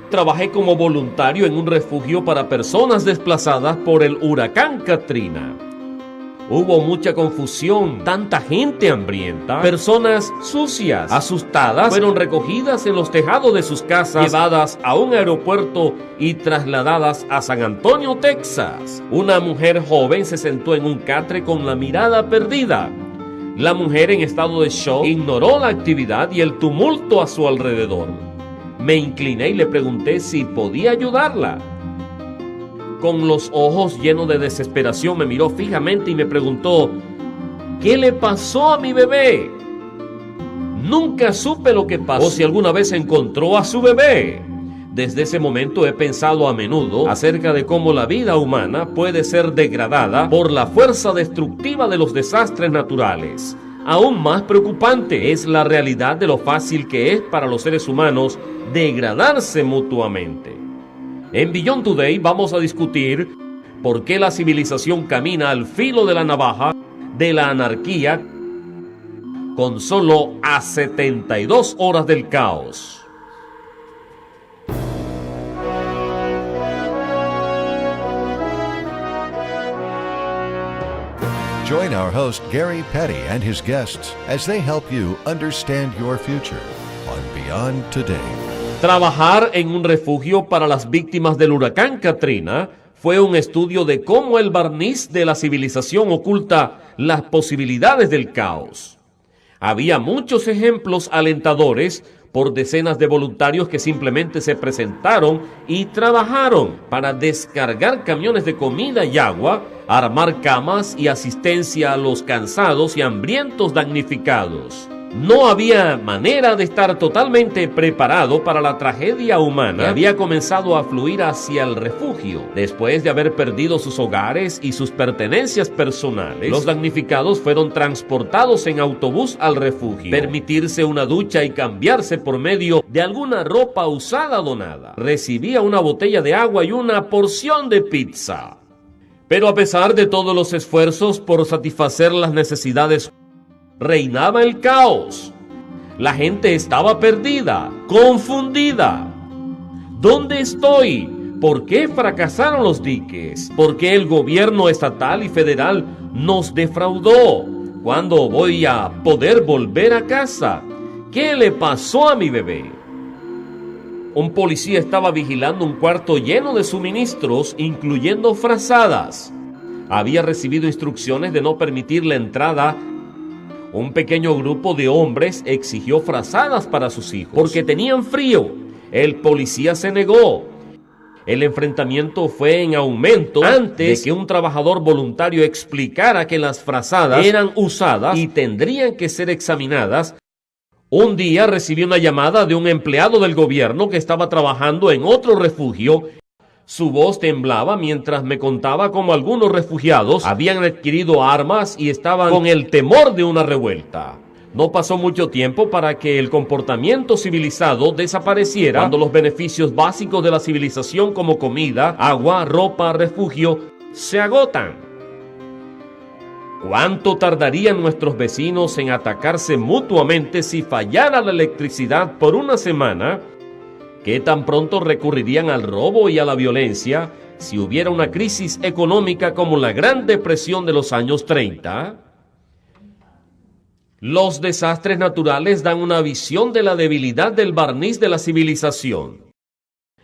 Trabajé como voluntario en un refugio para personas desplazadas por el huracán Katrina. Hubo mucha confusión, tanta gente hambrienta, personas sucias, asustadas, fueron recogidas en los tejados de sus casas, llevadas a un aeropuerto y trasladadas a San Antonio, Texas. Una mujer joven se sentó en un catre con la mirada perdida. La mujer, en estado de shock, ignoró la actividad y el tumulto a su alrededor. Me incliné y le pregunté si podía ayudarla. Con los ojos llenos de desesperación me miró fijamente y me preguntó: ¿qué le pasó a mi bebé? Nunca supe lo que pasó o si alguna vez encontró a su bebé. Desde ese momento he pensado a menudo acerca de cómo la vida humana puede ser degradada por la fuerza destructiva de los desastres naturales. Aún más preocupante es la realidad de lo fácil que es para los seres humanos degradarse mutuamente. En Beyond Today vamos a discutir por qué la civilización camina al filo de la navaja de la anarquía con solo a 72 horas del caos. Join our host Gary Petty and his guests as they help you understand your future on Beyond Today. Trabajar en un refugio para las víctimas del huracán Katrina fue un estudio de cómo el barniz de la civilización oculta las posibilidades del caos. Había muchos ejemplos alentadores por decenas de voluntarios que simplemente se presentaron y trabajaron para descargar camiones de comida y agua, armar camas y asistencia a los cansados y hambrientos damnificados. No había manera de estar totalmente preparado para la tragedia humana que había comenzado a fluir hacia el refugio. Después de haber perdido sus hogares y sus pertenencias personales, los damnificados fueron transportados en autobús al refugio. Permitirse una ducha y cambiarse por medio de alguna ropa usada donada. Recibía una botella de agua y una porción de pizza. Pero a pesar de todos los esfuerzos por satisfacer las necesidades, reinaba el caos. La gente estaba perdida, confundida. ¿Dónde estoy? ¿Por qué fracasaron los diques? ¿Por qué el gobierno estatal y federal nos defraudó? ¿Cuándo voy a poder volver a casa? ¿Qué le pasó a mi bebé? Un policía estaba vigilando un cuarto lleno de suministros, incluyendo frazadas. Había recibido instrucciones de no permitir la entrada. Un pequeño grupo de hombres exigió frazadas para sus hijos porque tenían frío. El policía se negó. El enfrentamiento fue en aumento antes de que un trabajador voluntario explicara que las frazadas eran usadas y tendrían que ser examinadas. Un día recibí una llamada de un empleado del gobierno que estaba trabajando en otro refugio. Su voz temblaba mientras me contaba cómo algunos refugiados habían adquirido armas y estaban con el temor de una revuelta. No pasó mucho tiempo para que el comportamiento civilizado desapareciera cuando los beneficios básicos de la civilización como comida, agua, ropa, refugio se agotan. ¿Cuánto tardarían nuestros vecinos en atacarse mutuamente si fallara la electricidad por una semana? ¿Qué tan pronto recurrirían al robo y a la violencia si hubiera una crisis económica como la Gran Depresión de los años 30? Los desastres naturales dan una visión de la debilidad del barniz de la civilización.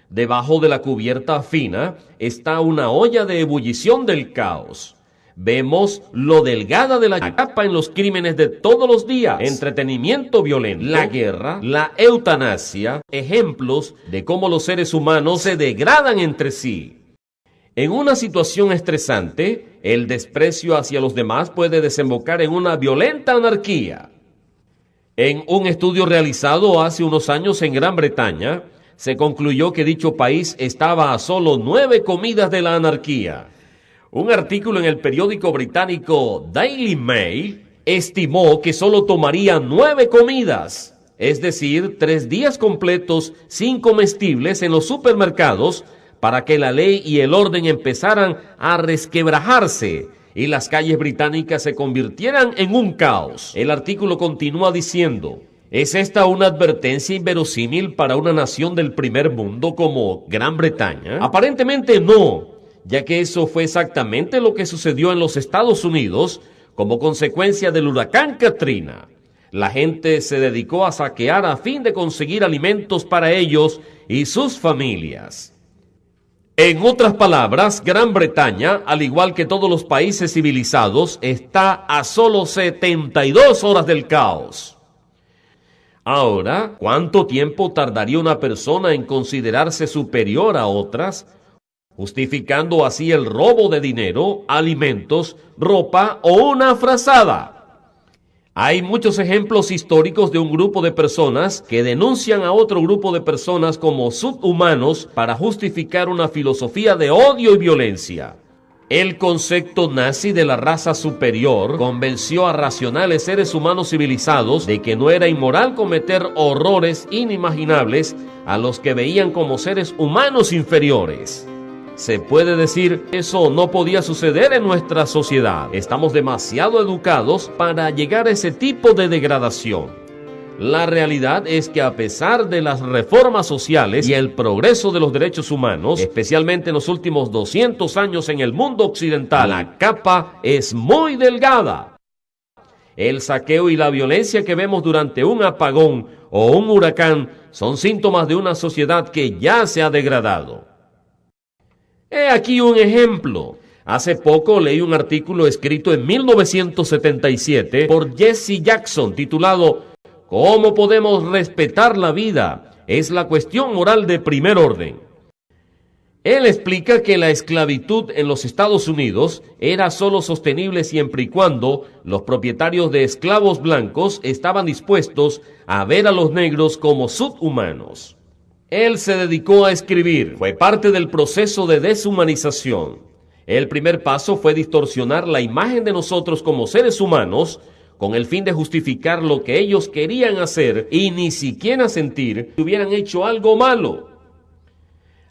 Debajo de la cubierta fina está una olla de ebullición del caos. Vemos lo delgada de la capa en los crímenes de todos los días, entretenimiento violento, la guerra, la eutanasia, ejemplos de cómo los seres humanos se degradan entre sí. En una situación estresante, el desprecio hacia los demás puede desembocar en una violenta anarquía. En un estudio realizado hace unos años en Gran Bretaña, se concluyó que dicho país estaba a solo 9 comidas de la anarquía. Un artículo en el periódico británico Daily Mail estimó que solo tomaría 9 comidas, es decir, 3 días completos sin comestibles en los supermercados para que la ley y el orden empezaran a resquebrajarse y las calles británicas se convirtieran en un caos. El artículo continúa diciendo: ¿Es esta una advertencia inverosímil para una nación del primer mundo como Gran Bretaña? Aparentemente no, ya que eso fue exactamente lo que sucedió en los Estados Unidos como consecuencia del huracán Katrina. La gente se dedicó a saquear a fin de conseguir alimentos para ellos y sus familias. En otras palabras, Gran Bretaña, al igual que todos los países civilizados, está a solo 72 horas del caos. Ahora, ¿cuánto tiempo tardaría una persona en considerarse superior a otras, justificando así el robo de dinero, alimentos, ropa o una frazada? Hay muchos ejemplos históricos de un grupo de personas que denuncian a otro grupo de personas como subhumanos para justificar una filosofía de odio y violencia. El concepto nazi de la raza superior convenció a racionales seres humanos civilizados de que no era inmoral cometer horrores inimaginables a los que veían como seres humanos inferiores. Se puede decir, eso no podía suceder en nuestra sociedad. Estamos demasiado educados para llegar a ese tipo de degradación. La realidad es que a pesar de las reformas sociales y el progreso de los derechos humanos, especialmente en los últimos 200 años en el mundo occidental, la capa es muy delgada. El saqueo y la violencia que vemos durante un apagón o un huracán son síntomas de una sociedad que ya se ha degradado. He aquí un ejemplo. Hace poco leí un artículo escrito en 1977 por Jesse Jackson titulado ¿Cómo podemos respetar la vida? Es la cuestión moral de primer orden. Él explica que la esclavitud en los Estados Unidos era solo sostenible siempre y cuando los propietarios de esclavos blancos estaban dispuestos a ver a los negros como subhumanos. Él se dedicó a escribir. Fue parte del proceso de deshumanización. El primer paso fue distorsionar la imagen de nosotros como seres humanos con el fin de justificar lo que ellos querían hacer y ni siquiera sentir que hubieran hecho algo malo.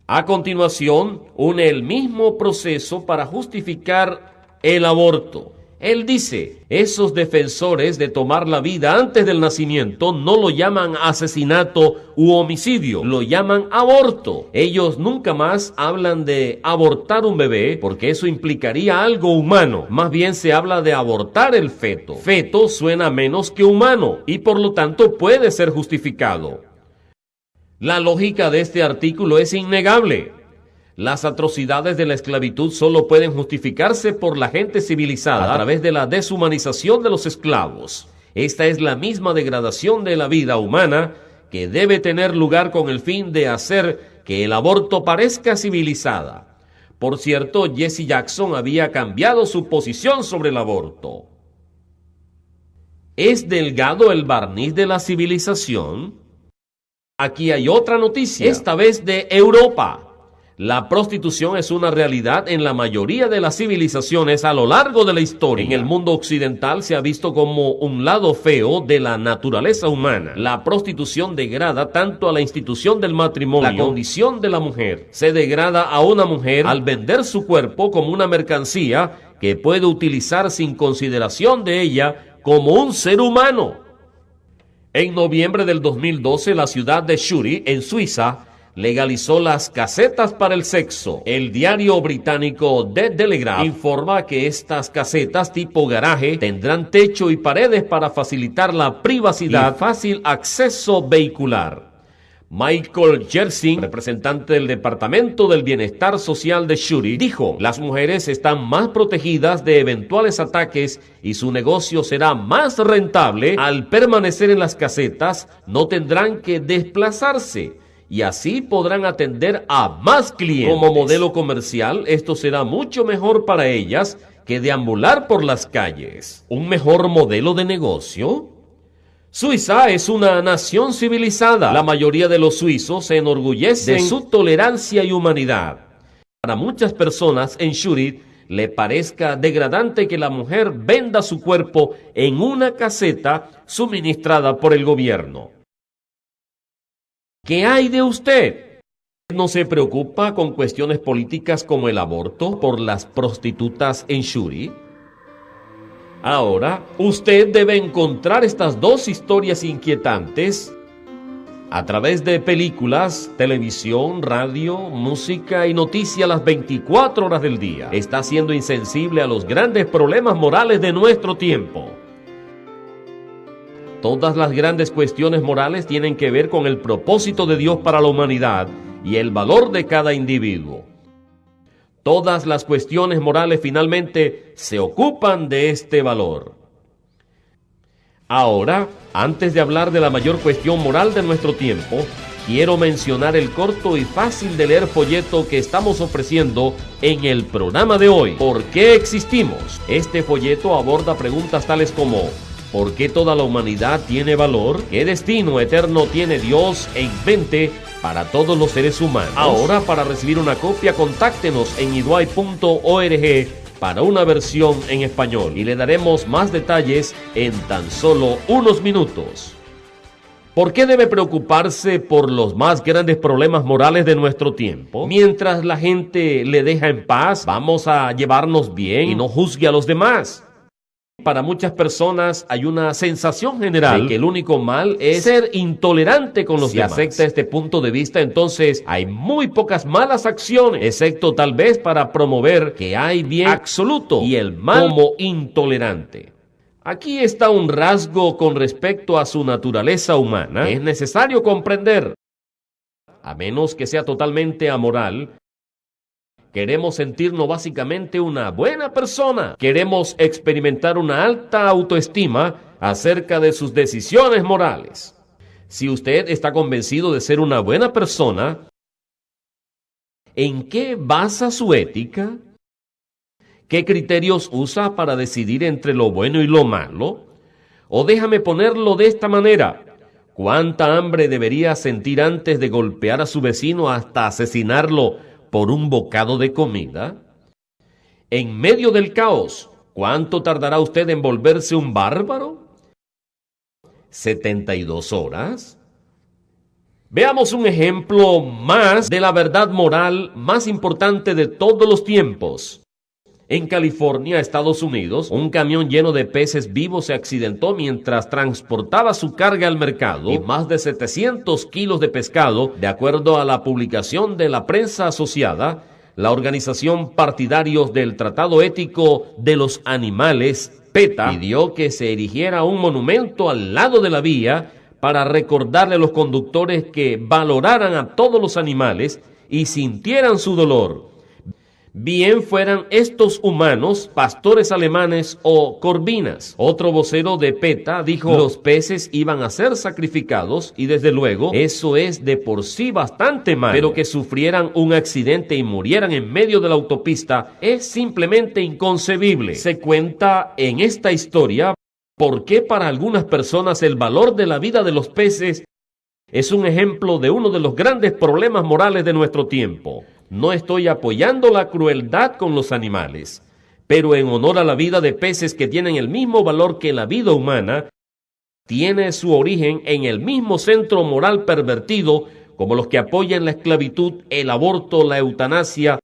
A continuación, une el mismo proceso para justificar el aborto. Él dice, esos defensores de tomar la vida antes del nacimiento no lo llaman asesinato u homicidio, lo llaman aborto. Ellos nunca más hablan de abortar un bebé porque eso implicaría algo humano. Más bien se habla de abortar el feto. Feto suena menos que humano y por lo tanto puede ser justificado. La lógica de este artículo es innegable. Las atrocidades de la esclavitud solo pueden justificarse por la gente civilizada a través de la deshumanización de los esclavos. Esta es la misma degradación de la vida humana que debe tener lugar con el fin de hacer que el aborto parezca civilizada. Por cierto, Jesse Jackson había cambiado su posición sobre el aborto. ¿Es delgado el barniz de la civilización? Aquí hay otra noticia, esta vez de Europa. La prostitución es una realidad en la mayoría de las civilizaciones a lo largo de la historia. En el mundo occidental se ha visto como un lado feo de la naturaleza humana. La prostitución degrada tanto a la institución del matrimonio, la condición de la mujer. Se degrada a una mujer al vender su cuerpo como una mercancía que puede utilizar sin consideración de ella como un ser humano. En noviembre del 2012, la ciudad de Zurich, en Suiza, legalizó las casetas para el sexo. El diario británico The Telegraph informa que estas casetas tipo garaje tendrán techo y paredes para facilitar la privacidad y fácil acceso vehicular. Michael Jersing, representante del Departamento del Bienestar Social de Zurich, dijo: las mujeres están más protegidas de eventuales ataques y su negocio será más rentable. Al permanecer en las casetas, no tendrán que desplazarse y así podrán atender a más clientes. Como modelo comercial, esto será mucho mejor para ellas que deambular por las calles. ¿Un mejor modelo de negocio? Suiza es una nación civilizada. La mayoría de los suizos se enorgullecen de su tolerancia y humanidad. Para muchas personas en Zurich le parezca degradante que la mujer venda su cuerpo en una caseta suministrada por el gobierno. ¿Qué hay de usted? ¿No se preocupa con cuestiones políticas como el aborto por las prostitutas en Zurich? Ahora, usted debe encontrar estas dos historias inquietantes a través de películas, televisión, radio, música y noticias las 24 horas del día. Está siendo insensible a los grandes problemas morales de nuestro tiempo. Todas las grandes cuestiones morales tienen que ver con el propósito de Dios para la humanidad y el valor de cada individuo. Todas las cuestiones morales finalmente se ocupan de este valor. Ahora, antes de hablar de la mayor cuestión moral de nuestro tiempo, quiero mencionar el corto y fácil de leer folleto que estamos ofreciendo en el programa de hoy. ¿Por qué existimos? Este folleto aborda preguntas tales como: ¿por qué toda la humanidad tiene valor? ¿Qué destino eterno tiene Dios en mente para todos los seres humanos? Ahora, para recibir una copia, contáctenos en iduay.org para una versión en español y le daremos más detalles en tan solo unos minutos. ¿Por qué debe preocuparse por los más grandes problemas morales de nuestro tiempo? Mientras la gente le deja en paz, vamos a llevarnos bien y no juzgue a los demás. Para muchas personas hay una sensación general de que el único mal es ser intolerante con los demás. Si acepta este punto de vista, entonces hay muy pocas malas acciones, excepto tal vez para promover que hay bien absoluto y el mal como intolerante. Aquí está un rasgo con respecto a su naturaleza humana que es necesario comprender. A menos que sea totalmente amoral, queremos sentirnos básicamente una buena persona. Queremos experimentar una alta autoestima acerca de sus decisiones morales. Si usted está convencido de ser una buena persona, ¿en qué basa su ética? ¿Qué criterios usa para decidir entre lo bueno y lo malo? O déjame ponerlo de esta manera: ¿cuánta hambre debería sentir antes de golpear a su vecino hasta asesinarlo por un bocado de comida? En medio del caos, ¿cuánto tardará usted en volverse un bárbaro? ¿72 horas? Veamos un ejemplo más de la verdad moral más importante de todos los tiempos. En California, Estados Unidos, un camión lleno de peces vivos se accidentó mientras transportaba su carga al mercado y más de 700 kilos de pescado, de acuerdo a la publicación de la prensa asociada. La organización Partidarios del Tratado Ético de los Animales, PETA, pidió que se erigiera un monumento al lado de la vía para recordarle a los conductores que valoraran a todos los animales y sintieran su dolor, bien fueran estos humanos, pastores alemanes o corvinas. Otro vocero de PETA dijo: los peces iban a ser sacrificados y desde luego eso es de por sí bastante malo, pero que sufrieran un accidente y murieran en medio de la autopista es simplemente inconcebible. Se cuenta en esta historia por qué para algunas personas el valor de la vida de los peces es un ejemplo de uno de los grandes problemas morales de nuestro tiempo. No estoy apoyando la crueldad con los animales, pero en honor a la vida de peces que tienen el mismo valor que la vida humana, tiene su origen en el mismo centro moral pervertido como los que apoyan la esclavitud, el aborto, la eutanasia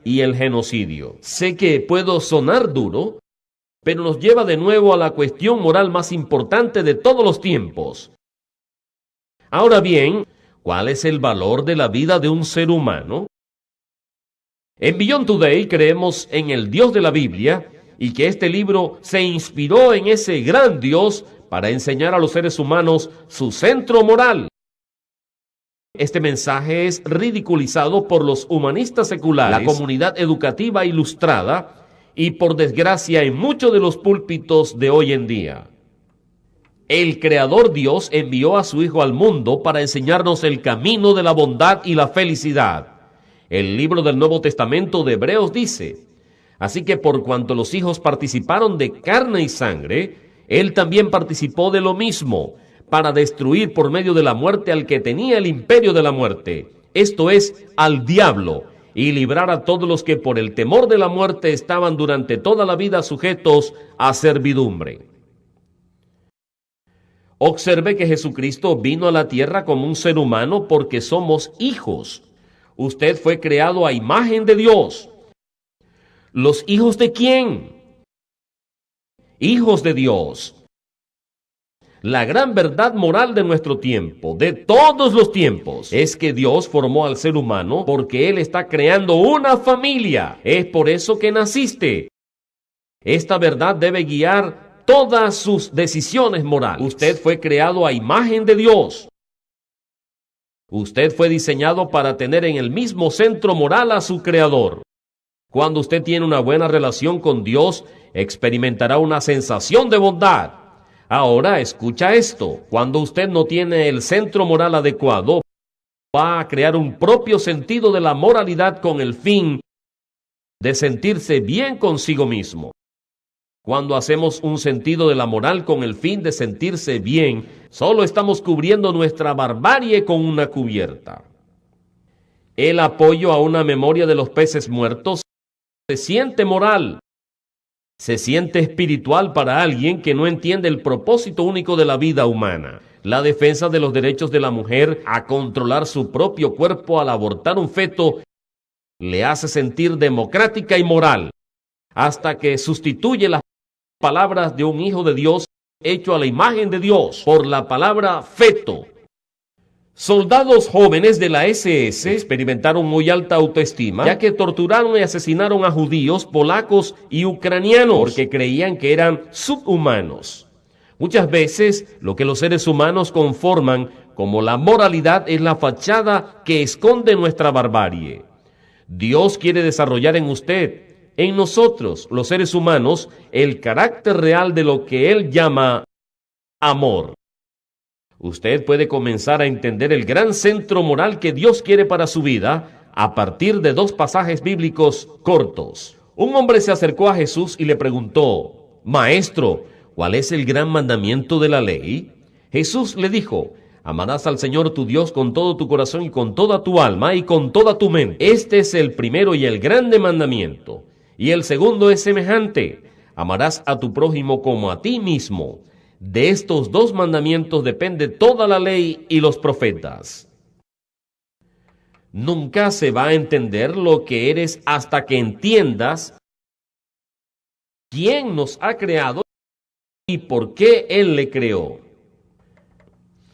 y el genocidio. Sé que puedo sonar duro, pero nos lleva de nuevo a la cuestión moral más importante de todos los tiempos. Ahora bien, ¿cuál es el valor de la vida de un ser humano? En Beyond Today creemos en el Dios de la Biblia y que este libro se inspiró en ese gran Dios para enseñar a los seres humanos su centro moral. Este mensaje es ridiculizado por los humanistas seculares, la comunidad educativa ilustrada y, por desgracia, en muchos de los púlpitos de hoy en día. El Creador Dios envió a su Hijo al mundo para enseñarnos el camino de la bondad y la felicidad. El libro del Nuevo Testamento de Hebreos dice: así que por cuanto los hijos participaron de carne y sangre, Él también participó de lo mismo, para destruir por medio de la muerte al que tenía el imperio de la muerte, esto es, al diablo, y librar a todos los que por el temor de la muerte estaban durante toda la vida sujetos a servidumbre. Observe que Jesucristo vino a la tierra como un ser humano porque somos hijos. Usted fue creado a imagen de Dios. ¿Los hijos de quién? hijos de Dios. La gran verdad moral de nuestro tiempo, de todos los tiempos, es que Dios formó al ser humano porque Él está creando una familia. Es por eso que naciste. Esta verdad debe guiar todas sus decisiones morales. Usted fue creado a imagen de Dios. Usted fue diseñado para tener en el mismo centro moral a su Creador. Cuando usted tiene una buena relación con Dios, experimentará una sensación de bondad. Ahora, escucha esto. Cuando usted no tiene el centro moral adecuado, va a crear un propio sentido de la moralidad con el fin de sentirse bien consigo mismo. Cuando hacemos un sentido de la moral con el fin de sentirse bien, solo estamos cubriendo nuestra barbarie con una cubierta. El apoyo a una memoria de los peces muertos se siente moral. Se siente espiritual para alguien que no entiende el propósito único de la vida humana. La defensa de los derechos de la mujer a controlar su propio cuerpo al abortar un feto le hace sentir democrática y moral, hasta que sustituye las palabras de un hijo de Dios hecho a la imagen de Dios por la palabra feto. Soldados jóvenes de la SS experimentaron muy alta autoestima, ya que torturaron y asesinaron a judíos, polacos y ucranianos porque creían que eran subhumanos. Muchas veces lo que los seres humanos conforman como la moralidad es la fachada que esconde nuestra barbarie. Dios quiere desarrollar en usted, en nosotros, los seres humanos, el carácter real de lo que Él llama amor. Usted puede comenzar a entender el gran centro moral que Dios quiere para su vida a partir de dos pasajes bíblicos cortos. Un hombre se acercó a Jesús y le preguntó: Maestro, ¿cuál es el gran mandamiento de la ley? Jesús le dijo: amarás al Señor tu Dios con todo tu corazón y con toda tu alma y con toda tu mente. Este es el primero y el grande mandamiento. Y el segundo es semejante: amarás a tu prójimo como a ti mismo. De estos dos mandamientos depende toda la ley y los profetas. Nunca se va a entender lo que eres hasta que entiendas quién nos ha creado y por qué Él le creó.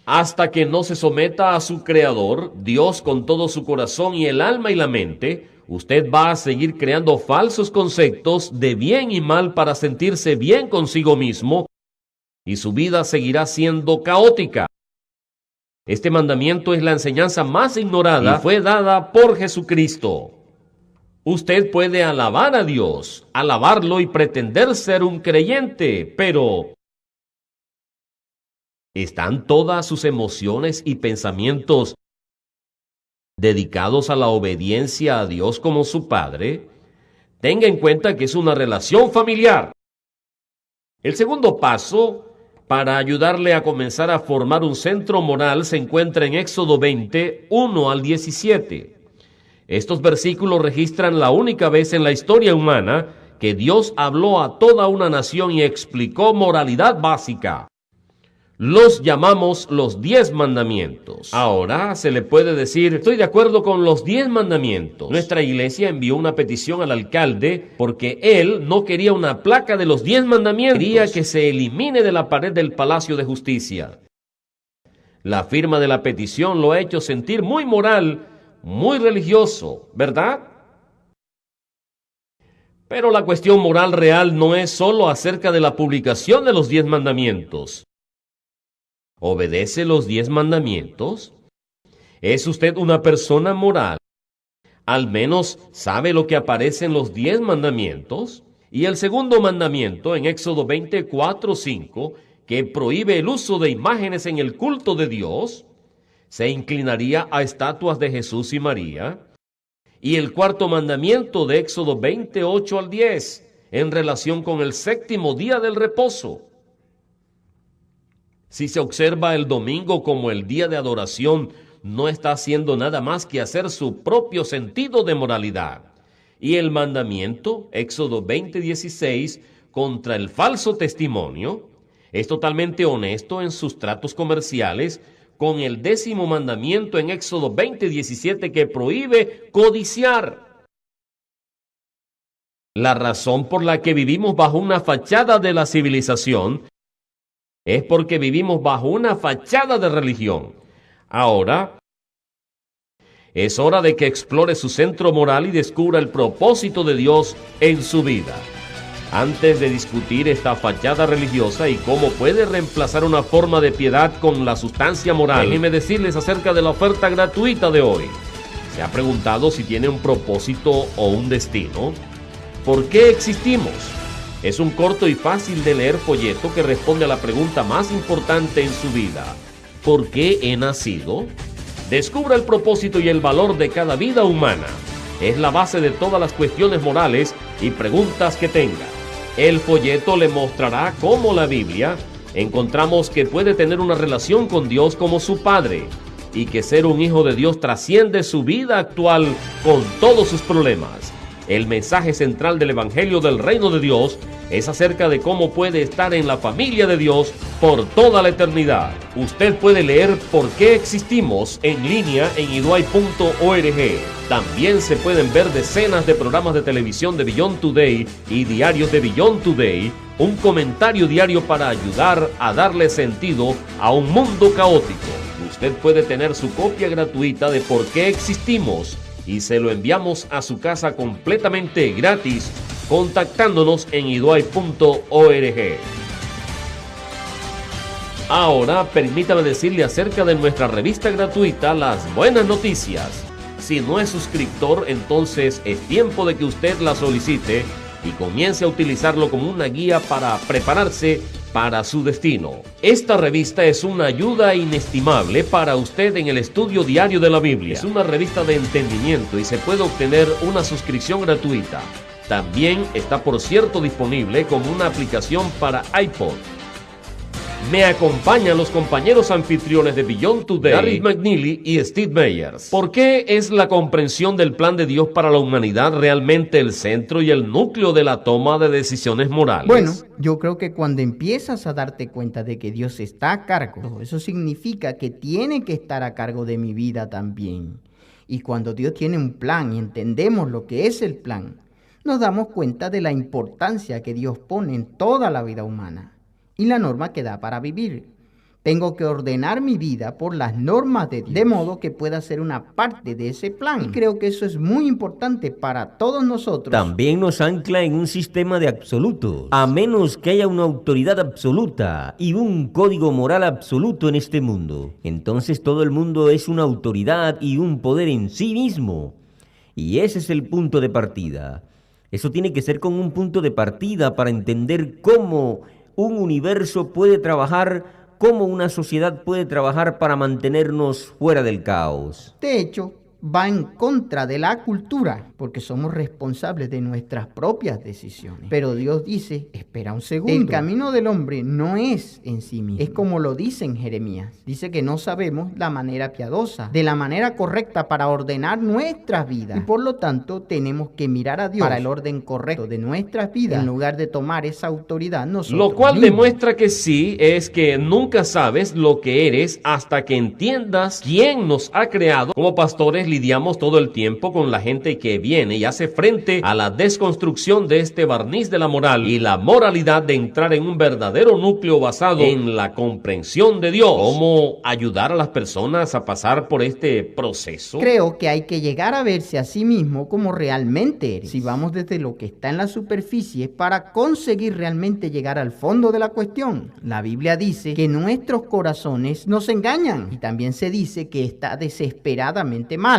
Hasta que no se someta a su Creador, Dios, con todo su corazón y el alma y la mente, usted va a seguir creando falsos conceptos de bien y mal para sentirse bien consigo mismo, y su vida seguirá siendo caótica. Este mandamiento es la enseñanza más ignorada y fue dada por Jesucristo. Usted puede alabar a Dios, alabarlo y pretender ser un creyente, pero ¿están todas sus emociones y pensamientos dedicados a la obediencia a Dios como su Padre? Tenga en cuenta que es una relación familiar. El segundo paso para ayudarle a comenzar a formar un centro moral se encuentra en Éxodo 20, 1 al 17. Estos versículos registran la única vez en la historia humana que Dios habló a toda una nación y explicó moralidad básica. Los llamamos los 10 mandamientos. Ahora se le puede decir: estoy de acuerdo con los 10 mandamientos. Nuestra iglesia envió una petición al alcalde porque él no quería una placa de los 10 mandamientos. Quería que se elimine de la pared del Palacio de Justicia. La firma de la petición lo ha hecho sentir muy moral, muy religioso, ¿verdad? Pero la cuestión moral real no es solo acerca de la publicación de los 10 mandamientos. ¿Obedece los 10 mandamientos? ¿Es usted una persona moral? ¿Al menos sabe lo que aparece en los 10 mandamientos? Y el segundo mandamiento, en Éxodo 24:5, que prohíbe el uso de imágenes en el culto de Dios, se inclinaría a estatuas de Jesús y María. Y el cuarto mandamiento de Éxodo 28 al 10, en relación con el séptimo día del reposo. Si se observa el domingo como el día de adoración, no está haciendo nada más que hacer su propio sentido de moralidad. Y el mandamiento, Éxodo 20:16, contra el falso testimonio, es totalmente honesto en sus tratos comerciales, con el 10º mandamiento en Éxodo 20:17 que prohíbe codiciar. La razón por la que vivimos bajo una fachada de la civilización es porque vivimos bajo una fachada de religión. Ahora, es hora de que explore su centro moral y descubra el propósito de Dios en su vida. Antes de discutir esta fachada religiosa y cómo puede reemplazar una forma de piedad con la sustancia moral, déjenme decirles acerca de la oferta gratuita de hoy. ¿Se ha preguntado si tiene un propósito o un destino? ¿Por qué existimos? Es un corto y fácil de leer folleto que responde a la pregunta más importante en su vida. ¿Por qué he nacido? Descubra el propósito y el valor de cada vida humana. Es la base de todas las cuestiones morales y preguntas que tenga. El folleto le mostrará cómo la Biblia encontramos que puede tener una relación con Dios como su Padre y que ser un hijo de Dios trasciende su vida actual con todos sus problemas. El mensaje central del Evangelio del Reino de Dios es acerca de cómo puede estar en la familia de Dios por toda la eternidad. Usted puede leer Por qué existimos en línea en iduay.org. También se pueden ver decenas de programas de televisión de Beyond Today y diarios de Beyond Today, un comentario diario para ayudar a darle sentido a un mundo caótico. Usted puede tener su copia gratuita de Por qué existimos y se lo enviamos a su casa completamente gratis contactándonos en iduay.org. Ahora permítame decirle acerca de nuestra revista gratuita Las Buenas Noticias. Si no es suscriptor, entonces es tiempo de que usted la solicite y comience a utilizarlo como una guía para prepararse para su destino. Esta revista es una ayuda inestimable para usted en el estudio diario de la Biblia. Es una revista de entendimiento y se puede obtener una suscripción gratuita. También está, por cierto, disponible como una aplicación para iPod. Me acompañan los compañeros anfitriones de Beyond Today, Gary McNeely y Steve Meyers. ¿Por qué es la comprensión del plan de Dios para la humanidad realmente el centro y el núcleo de la toma de decisiones morales? Bueno, yo creo que cuando empiezas a darte cuenta de que Dios está a cargo, eso significa que tiene que estar a cargo de mi vida también. Y cuando Dios tiene un plan y entendemos lo que es el plan, nos damos cuenta de la importancia que Dios pone en toda la vida humana y la norma que da para vivir. Tengo que ordenar mi vida por las normas de Dios, de modo que pueda ser una parte de ese plan. Y creo que eso es muy importante para todos nosotros. También nos ancla en un sistema de absolutos, a menos que haya una autoridad absoluta y un código moral absoluto en este mundo. Entonces todo el mundo es una autoridad y un poder en sí mismo. Y ese es el punto de partida. Eso tiene que ser como un punto de partida para entender cómo un universo puede trabajar, cómo una sociedad puede trabajar para mantenernos fuera del caos. De hecho, va en contra de la cultura, porque somos responsables de nuestras propias decisiones. Pero Dios dice, espera un segundo, el camino del hombre no es en sí mismo. Es como lo dice en Jeremías. Dice que no sabemos la manera piadosa, de la manera correcta para ordenar nuestras vidas. Y por lo tanto, tenemos que mirar a Dios para el orden correcto de nuestras vidas, en lugar de tomar esa autoridad nosotros Lo cual mismos. demuestra que sí, es que nunca sabes lo que eres hasta que entiendas quién nos ha creado. Como pastores lidiamos todo el tiempo con la gente que viene y hace frente a la desconstrucción de este barniz de la moral y la moralidad de entrar en un verdadero núcleo basado en la comprensión de Dios. ¿Cómo ayudar a las personas a pasar por este proceso? Creo que hay que llegar a verse a sí mismo como realmente eres. Si vamos desde lo que está en la superficie para conseguir realmente llegar al fondo de la cuestión. La Biblia dice que nuestros corazones nos engañan y también se dice que está desesperadamente mal.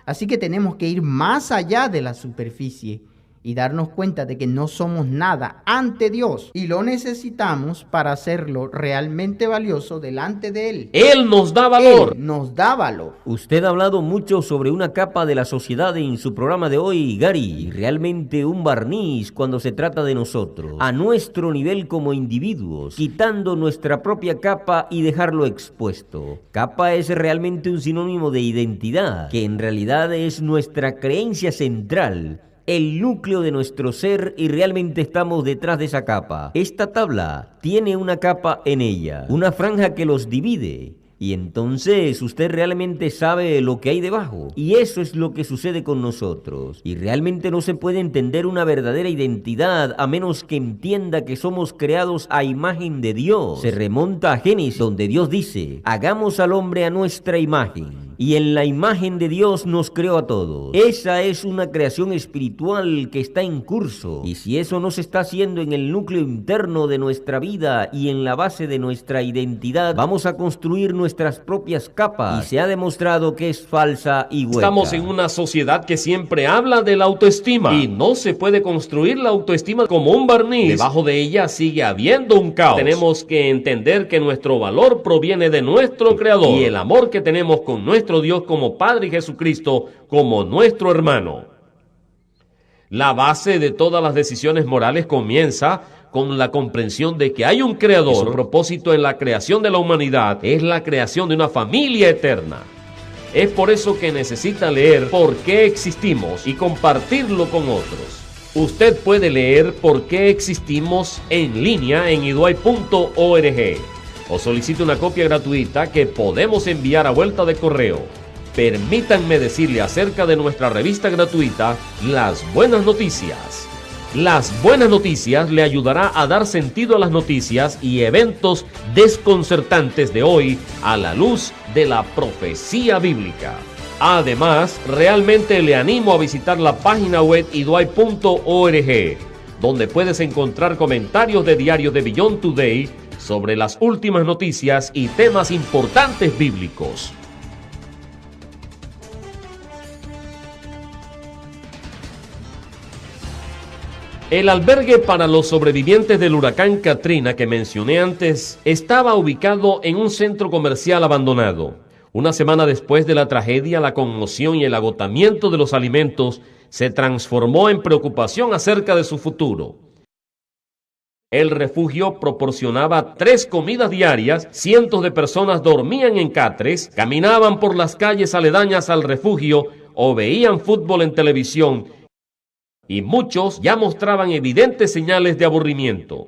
Así que tenemos que ir más allá de la superficie y darnos cuenta de que no somos nada ante Dios y lo necesitamos para hacerlo realmente valioso delante de Él. Él nos da valor. Él nos da valor. Usted ha hablado mucho sobre una capa de la sociedad en su programa de hoy, Gary. Realmente un barniz cuando se trata de nosotros, a nuestro nivel como individuos, quitando nuestra propia capa y dejarlo expuesto. Capa es realmente un sinónimo de identidad, que en realidad es nuestra creencia central, el núcleo de nuestro ser, y realmente estamos detrás de esa capa. Esta tabla tiene una capa en ella, una franja que los divide. Y entonces usted realmente sabe lo que hay debajo. Y eso es lo que sucede con nosotros. Y realmente no se puede entender una verdadera identidad a menos que entienda que somos creados a imagen de Dios. Se remonta a Génesis, donde Dios dice: hagamos al hombre a nuestra imagen. Y en la imagen de Dios nos creó a todos. Esa es una creación espiritual que está en curso. Y si eso no se está haciendo en el núcleo interno de nuestra vida y en la base de nuestra identidad, vamos a construir nuestras propias capas. Y se ha demostrado que es falsa y hueca. Estamos en una sociedad que siempre habla de la autoestima. Y no se puede construir la autoestima como un barniz. Debajo de ella sigue habiendo un caos. Tenemos que entender que nuestro valor proviene de nuestro Creador. Y el amor que tenemos con nuestro Dios como Padre y Jesucristo como nuestro hermano. La base de todas las decisiones morales comienza con la comprensión de que hay un Creador. Su propósito en la creación de la humanidad es la creación de una familia eterna. Es por eso que necesita leer por qué existimos y compartirlo con otros. Usted puede leer por qué existimos en línea en iduay.org. O solicite una copia gratuita que podemos enviar a vuelta de correo. Permítanme decirle acerca de nuestra revista gratuita, Las Buenas Noticias. Las Buenas Noticias le ayudará a dar sentido a las noticias y eventos desconcertantes de hoy a la luz de la profecía bíblica. Además, realmente le animo a visitar la página web iduay.org, donde puedes encontrar comentarios de diarios de Beyond Today sobre las últimas noticias y temas importantes bíblicos. El albergue para los sobrevivientes del huracán Katrina que mencioné antes estaba ubicado en un centro comercial abandonado. Una semana después de la tragedia, la conmoción y el agotamiento de los alimentos se transformó en preocupación acerca de su futuro. El refugio proporcionaba 3 comidas diarias, cientos de personas dormían en catres, caminaban por las calles aledañas al refugio o veían fútbol en televisión, y muchos ya mostraban evidentes señales de aburrimiento.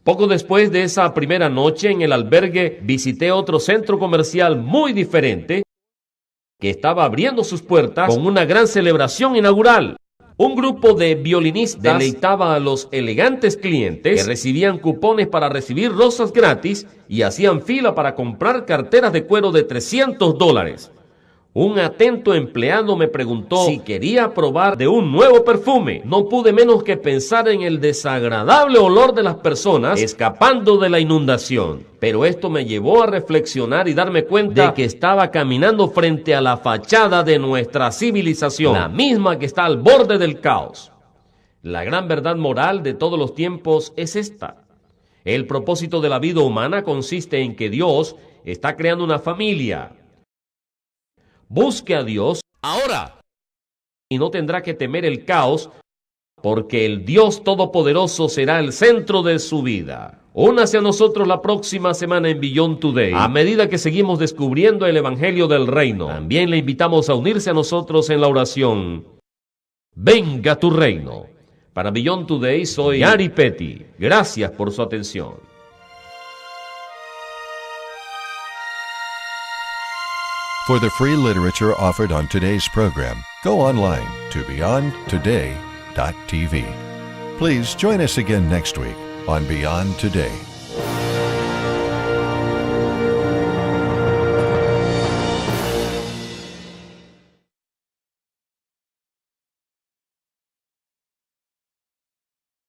Poco después de esa primera noche en el albergue, visité otro centro comercial muy diferente que estaba abriendo sus puertas con una gran celebración inaugural. Un grupo de violinistas deleitaba a los elegantes clientes que recibían cupones para recibir rosas gratis y hacían fila para comprar carteras de cuero de $300. Un atento empleado me preguntó si quería probar de un nuevo perfume. No pude menos que pensar en el desagradable olor de las personas escapando de la inundación. Pero esto me llevó a reflexionar y darme cuenta de que estaba caminando frente a la fachada de nuestra civilización, la misma que está al borde del caos. La gran verdad moral de todos los tiempos es esta. El propósito de la vida humana consiste en que Dios está creando una familia. Busque a Dios ahora y no tendrá que temer el caos, porque el Dios Todopoderoso será el centro de su vida. Únase a nosotros la próxima semana en Beyond Today, a medida que seguimos descubriendo el Evangelio del Reino. También le invitamos a unirse a nosotros en la oración. Venga tu reino. Para Beyond Today soy Gary Petty. Gracias por su atención. For the free literature offered on today's program, go online to beyondtoday.tv. Please join us again next week on Beyond Today.